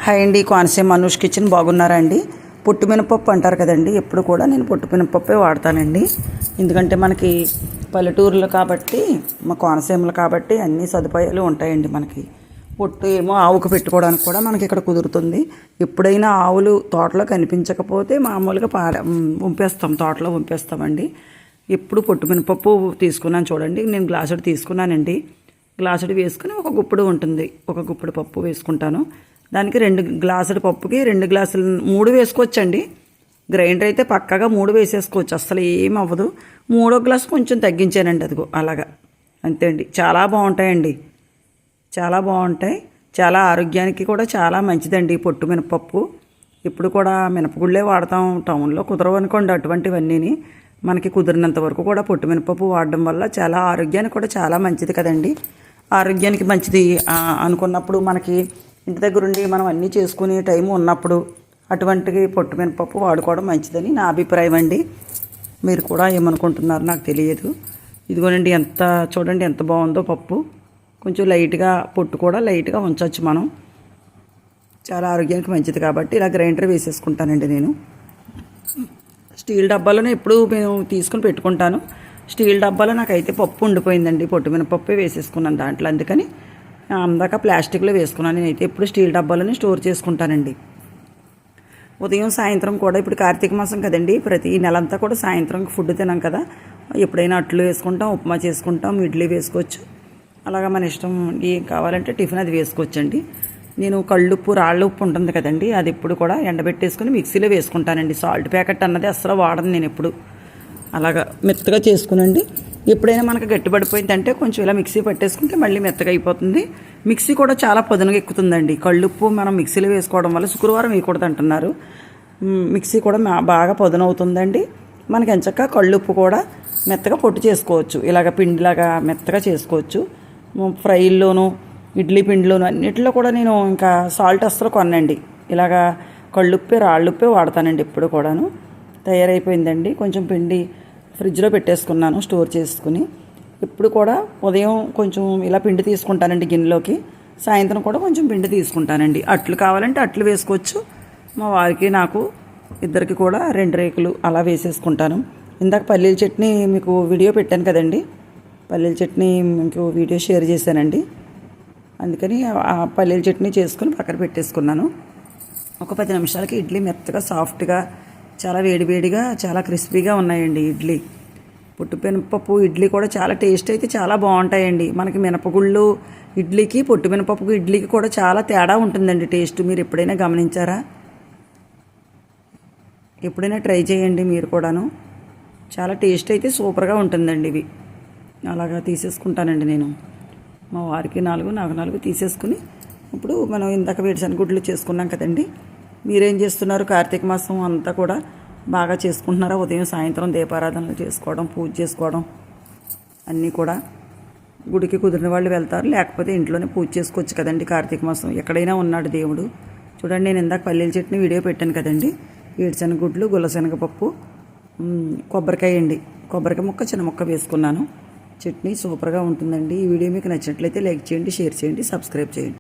Hi అండి, Konaseema Anush kitchen. బాగున్నారా అండి? పొట్టు మినపప్పు అంటారు కదండి, ఎప్పుడు కూడా నేను పొట్టు మినపప్పే వాడతానండి. ఎందుకంటే మనకి పల్లెటూరులో కాబట్టి, మా కోనసీమలు కాబట్టి అన్ని సదుపాయాలు ఉంటాయండి. మనకి పొట్టు ఏమో ఆవుకు పెట్టుకోవడానికి కూడా మనకి ఇక్కడ కుదురుతుంది. ఎప్పుడైనా ఆవులు తోటలో కనిపించకపోతే మామూలుగా వంపేస్తాం, తోటలో వంపేస్తామండి. ఎప్పుడు పొట్టు మినపప్పు తీసుకున్నాను చూడండి. నేను గ్లాసుడు తీసుకున్నానండి. గ్లాసుడు వేసుకుని ఒక గుప్పుడు ఉంటుంది, ఒక గుప్పుడు పప్పు వేసుకుంటాను. దానికి 2 గ్లాసుల పప్పుకి 2 గ్లాసులు 3 వేసుకోవచ్చండి. గ్రైండర్ అయితే పక్కగా 3 వేసేసుకోవచ్చు, అసలు ఏం అవ్వదు. 3వ గ్లాసు కొంచెం తగ్గించానండి, అదిగో అలాగా, అంతే అండి. చాలా బాగుంటాయండి, చాలా బాగుంటాయి. చాలా ఆరోగ్యానికి కూడా చాలా మంచిదండి పొట్టు మినపప్పు. ఇప్పుడు కూడా మినపగుళ్ళే వాడతాం, టౌన్లో కుదరవు అనుకోండి అటువంటివన్నీని. మనకి కుదిరినంత వరకు కూడా పొట్టు మినపప్పు వాడడం వల్ల చాలా ఆరోగ్యానికి కూడా చాలా మంచిది కదండి. ఆరోగ్యానికి మంచిది అనుకున్నప్పుడు మనకి ఇంటి దగ్గరుండి మనం అన్నీ చేసుకునే టైం ఉన్నప్పుడు అటువంటి పొట్టు మినపప్పు వాడుకోవడం మంచిదని నా అభిప్రాయం అండి. మీరు కూడా ఏమనుకుంటున్నారు నాకు తెలియదు. ఇదిగోనండి, చూడండి ఎంత బాగుందో పప్పు. కొంచెం లైట్గా పొట్టు కూడా లైట్గా ఉంచవచ్చు మనం, చాలా ఆరోగ్యానికి మంచిది కాబట్టి. ఇలా గ్రైండర్ వేసేసుకుంటానండి నేను. స్టీల్ డబ్బాలోనే ఎప్పుడు మేము తీసుకుని పెట్టుకుంటాను. స్టీల్ డబ్బాలో నాకైతే పప్పు ఉండిపోయిందండి, పొట్టు మినపప్పే వేసేసుకున్నాను దాంట్లో. అందుకని అందాక ప్లాస్టిక్లో వేసుకున్నాను. నేనైతే ఎప్పుడు స్టీల్ డబ్బాలోనే స్టోర్ చేసుకుంటానండి. ఉదయం సాయంత్రం కూడా, ఇప్పుడు కార్తీక మాసం కదండి, ప్రతి నెలంతా కూడా సాయంత్రం ఫుడ్ తినాం కదా. ఎప్పుడైనా అట్లు వేసుకుంటాం, ఉప్మా చేసుకుంటాం, ఇడ్లీ వేసుకోవచ్చు. అలాగా మన ఇష్టం, ఏం కావాలంటే టిఫిన్ అది వేసుకోవచ్చండి. నేను కళ్ళుప్పు, రాళ్ళ ఉప్పు ఉంటుంది కదండి, అది ఎప్పుడు కూడా ఎండబెట్టేసుకుని మిక్సీలో వేసుకుంటానండి. సాల్ట్ ప్యాకెట్ అన్నది అసలు వాడను నేను ఎప్పుడు. అలాగా మెత్తగా చేసుకునండి. ఎప్పుడైనా మనకు గట్టిపడిపోయిందంటే కొంచెం ఇలా మిక్సీ పట్టేసుకుంటే మళ్ళీ మెత్తగా అయిపోతుంది. మిక్సీ కూడా చాలా పదునుగా ఎక్కుతుందండి. కళ్ళుప్పు మనం మిక్సీలో వేసుకోవడం వల్ల శుక్రవారం వేయకూడదు అంటున్నారు. మిక్సీ కూడా బాగా పదునవుతుందండి. మనకి ఎంచక్క కళ్ళుప్పు కూడా మెత్తగా పొట్టు చేసుకోవచ్చు, ఇలాగ పిండిలాగా మెత్తగా చేసుకోవచ్చు. ఫ్రైల్లోనూ, ఇడ్లీ పిండిలోను, అన్నిటిలో కూడా నేను ఇంకా సాల్ట్ అస్సలు కొనండి. ఇలాగా కళ్ళుప్పే, రాళ్ళుప్పే వాడతానండి ఎప్పుడు కూడాను. తయారైపోయిందండి. కొంచెం పిండి ఫ్రిడ్జ్లో పెట్టేసుకున్నాను స్టోర్ చేసుకుని. ఇప్పుడు కూడా ఉదయం కొంచెం ఇలా పిండి తీసుకుంటానండి గిన్నెలోకి, సాయంత్రం కూడా కొంచెం పిండి తీసుకుంటానండి. అట్లు కావాలంటే అట్లు వేసుకోవచ్చు. మా వారికి నాకు ఇద్దరికి కూడా 2 రేకులు అలా వేసేసుకుంటాను. ఇందాక పల్లీల చట్నీ మీకు వీడియో పెట్టాను కదండి, పల్లీల చట్నీ మీకు వీడియో షేర్ చేశానండి. అందుకని ఆ పల్లీల చట్నీ చేసుకుని పక్కన పెట్టేసుకున్నాను. ఒక 10 నిమిషాలకి ఇడ్లీ మెత్తగా సాఫ్ట్గా, చాలా వేడివేడిగా, చాలా క్రిస్పీగా ఉన్నాయండి ఇడ్లీ. పొట్టు మినపప్పు ఇడ్లీ కూడా చాలా టేస్ట్ అయితే చాలా బాగుంటాయండి. మనకి మినపగుళ్ళు ఇడ్లీకి, పొట్టు మినపప్పు ఇడ్లీకి కూడా చాలా తేడా ఉంటుందండి టేస్ట్. మీరు ఎప్పుడైనా గమనించారా? ఎప్పుడైనా ట్రై చేయండి మీరు కూడాను. చాలా టేస్ట్ అయితే సూపర్గా ఉంటుందండి ఇవి. అలాగా తీసేసుకుంటానండి నేను. మా వారికి 4, నాకు 4 తీసేసుకుని, ఇప్పుడు మనం ఇందాక వేరుశనగ గుడ్లు చేసుకున్నాం కదండి. మీరేం చేస్తున్నారు? కార్తీక మాసం అంతా కూడా బాగా చేసుకుంటున్నారా? ఉదయం సాయంత్రం దీపారాధనలు చేసుకోవడం, పూజ చేసుకోవడం అన్నీ కూడా. గుడికి కుదిరిన వాళ్ళు వెళ్తారు, లేకపోతే ఇంట్లోనే పూజ చేసుకోవచ్చు కదండి. కార్తీక మాసం ఎక్కడైనా ఉన్నాడు దేవుడు. చూడండి, నేను ఇందాక పల్లీల చట్నీ వీడియో పెట్టాను కదండి. వేరుశనగ గుడ్లు, గుల్లశనగపప్పు, కొబ్బరికాయ అండి, కొబ్బరికాయ ముక్క, చిన్న ముక్క వేసుకున్నాను. చట్నీ సూపర్గా ఉంటుందండి. ఈ వీడియో మీకు నచ్చినట్లయితే లైక్ చేయండి, షేర్ చేయండి, సబ్స్క్రైబ్ చేయండి.